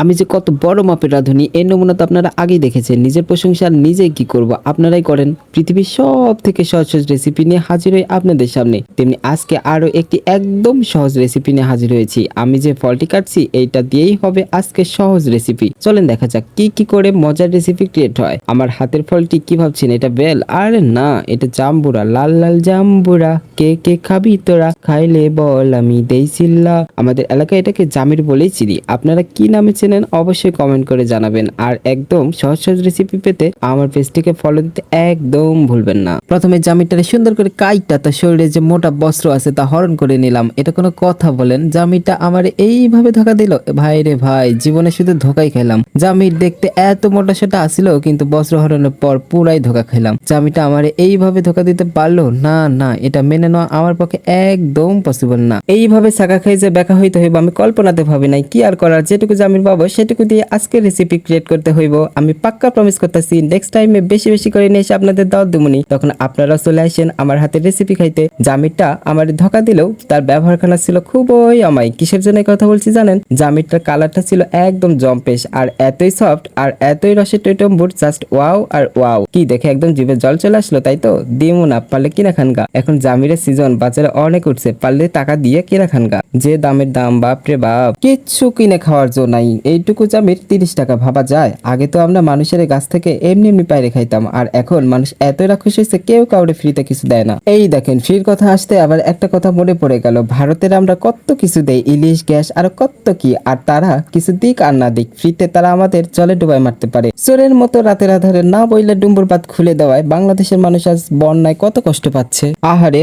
আমি যে কত বড় মাপের রাঁধুনি এর নমুনা তো আপনারা আগেই দেখেছেন। নিজের প্রশংসা আর নিজেই কি করব, আপনারাই করেন। পৃথিবীর সব থেকে সহজ সহজ রেসিপি নিয়ে হাজির হই আপনাদের সামনে। তেমনি আজকে আরো একটি একদম সহজ রেসিপি নিয়ে হাজির হয়েছি। আমি যে ফলটি কাটছি এইটা দিয়েই হবে আজকে সহজ রেসিপি। চলেন দেখা যাক কি কি করে মজার রেসিপি ক্রিয়েট হয়। আমার হাতের ফলটি কি ভাবছেন এটা বেল? আরে না, এটা জাম্বুরা, লাল লাল জাম্বুরা। কে কে খাবি তোরা, খাইলে বল আমি দেই সিল্লা। আমাদের এলাকায় এটাকে জামির বলেই চিনি। আপনারা কি নামে চেনেন অবশ্যই কমেন্ট করে জানাবেন। আর একদম সহজ সহজ রেসিপি পেতে আমার পেজটিকে ফলো দিতে একদম ভুলবেন না। প্রথমে জামিটারে সুন্দর করে কাইটা তার শরীরে যে মোটা বস্ত্র আছে তা হরণ করে নিলাম। এটা কোনো কথা বলেন? জামিটা আমার এইভাবে ধোকা দিল। ভাই রে ভাই, জীবনে শুধু ধোকাই খেলাম। জামির দেখতে এত মোটা সেটা আসিল, কিন্তু বস্ত্র হরণের পর পুরাই ধোকা খেলাম। জামিটা আমার এইভাবে ধোকা দিতে পারলো না। না, এটা মেনে নেওয়া আমার পক্ষে একদম পসিবল না। এইভাবে ছাকা খাই যে ব্যাখ্যা হইতে হইব আমি কল্পনাতে ভাবি নাই। কি আর করার, যেটুকু জামির পাবো সেটুকু দিয়ে আজকে রেসিপি ক্রিয়েট করতে হইব। আমি পাক্কা প্রমিস করতেছি নেক্সট টাইমে বেশি বেশি করে নিয়ে এসে আপনাদের দাওয়াত দেবনি। তখন আপনারা চলে আসেন আমার হাতে রেসিপি খাইতে। জামিরটা আমার ধোকা দিলেও তার ব্যবহারখানা ছিল খুবই অমায়িক। কিসের জন্য কথা বলছি জানেন? জামিরটার কালারটা ছিল একদম জম্পেশ, আর এতই সফট আর এতই রসের টইটম্বুর, জাস্ট ওয়াও আর ওয়াও। কি দেখে একদম জিভে জল চলে আসলো, তাই তো? দিমু না, পারলে কিনা খানগা। এখন জামিরের সিজন, বাজারে অনেক উঠছে, পারলে টাকা দিয়ে কিনা খানগা। যে দামের দাম, বাপরে বাপ, কিচ্ছু কিনে খাওয়ার জো নাই। এইটুকু জামির 30 টাকা, ভাবা যায়? আগে তো আমরা মানুষের গাছ থেকে এমনি এমনি পাইরে খাইতাম, আর এখন মানুষ এতই রাক্ষস হয়েছে কেউ কাউরে ফ্রিতে কিছু দেয় না। এই দেখেন, ফ্রির কথা আসতে আবার একটা কথা মনে পড়ে গেল। ভারতের আমরা কত কিছু দেই, ইলিশ, গ্যাস আর কত কি, আর তারা কিছু দিক আর না দিক ফ্রিতে তারা আমাদের জলে ডুবাই মারতে পারে। চোরের মতো রাতের আধারে না বইলে ডুম্বুর বাত খুলে দেওয়ায় বাংলাদেশের মানুষ আজ বন্যায় কত কষ্ট পাচ্ছে। আহারে,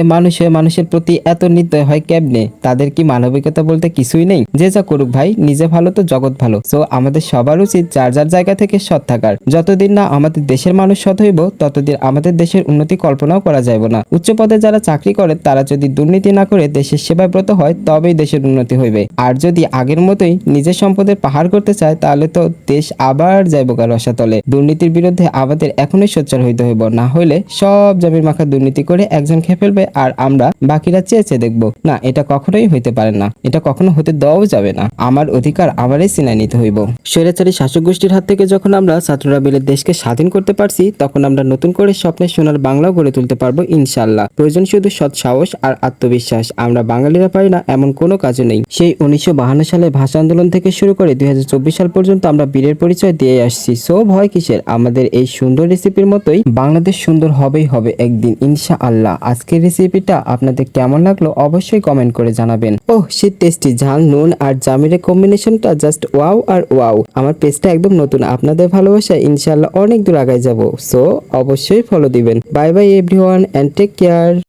মানুষের প্রতি এত নির্দয় হয় কেমনে? তাদের কি মানবিকতা বলতে কিছুই নেই? যে যা করুক ভাই, নিজে ভালো তো জগৎ ভালো। সো আমাদের সবার উচিত যার যার জায়গা থেকে সৎ থাকার। যতদিন না আমাদের দেশের মানুষ সৎ হইব ততদিন আমাদের দেশের উন্নতি কল্পনাও করা যাবে না। উচ্চ পদে যারা চাকরি করে তারা যদি দুর্নীতি না করে দেশের সেবায় ব্রত হয় তবেই দেশের উন্নতি হইবে। আর যদি আগের মতোই নিজের সম্পদের পাহাড় করতে চায় তাহলে তো দেশ আবার যাইব গা রসাতলে। দুর্নীতির বিরুদ্ধে আমাদের এখনই সোচ্চার হইতে হইব, না হইলে সব জামির মাখা দুর্নীতি করে একজন খেয়ে ফেলবে আর আমরা বাকিরা চেয়ে চেয়ে দেখবো। না, এটা কখনোই হইতে পারে না, এটা কখনো হতে দেওয়াও যাবে না। আমার অধিকার আমারই চিনাই নিতে হইব। স্বৈরাচারী শাসক গোষ্ঠীর হাত থেকে যখন আমরা ছাত্ররা মিলে দেশকে স্বাধীন করতে পারছি, তখন আমরা নতুন করে স্বপ্নের সোনার বাংলাও গড়ে তুলতে পারবো ইনশাল্লাহ। প্রয়োজন শুধু সৎ সাহস আর আত্মবিশ্বাস। আমরা বাঙালিরা পারি না এমন কোনো কাজও নেই। সেই 1952 সালে ভাষা আন্দোলন থেকে শুরু করে 2024 সাল পর্যন্ত আমরা বীরের পরিচয় দিয়ে আসছি। সো ভয় কিসের? আমাদের এই সুন্দর রেসিপির মতোই বাংলাদেশ সুন্দর হবেই হবে একদিন ইনশাআল্লাহ। আজকের রেসিপিটা আপনাদের কেমন লাগলো অবশ্যই কমেন্ট করে জানাবেন। ওহ, সে টেস্টি ঝাল, নুন আর জামিরের কম্বিনেশনটা জাস্ট ওয়াও আর ওয়াও। আমার পেজটা একদম নতুন, আপনাদের ভালোবাসায় ইনশাআল্লাহ অনেক দূর আগায় যাব। সো অবশ্যই ফলো দিবেন। Bye bye everyone and take care.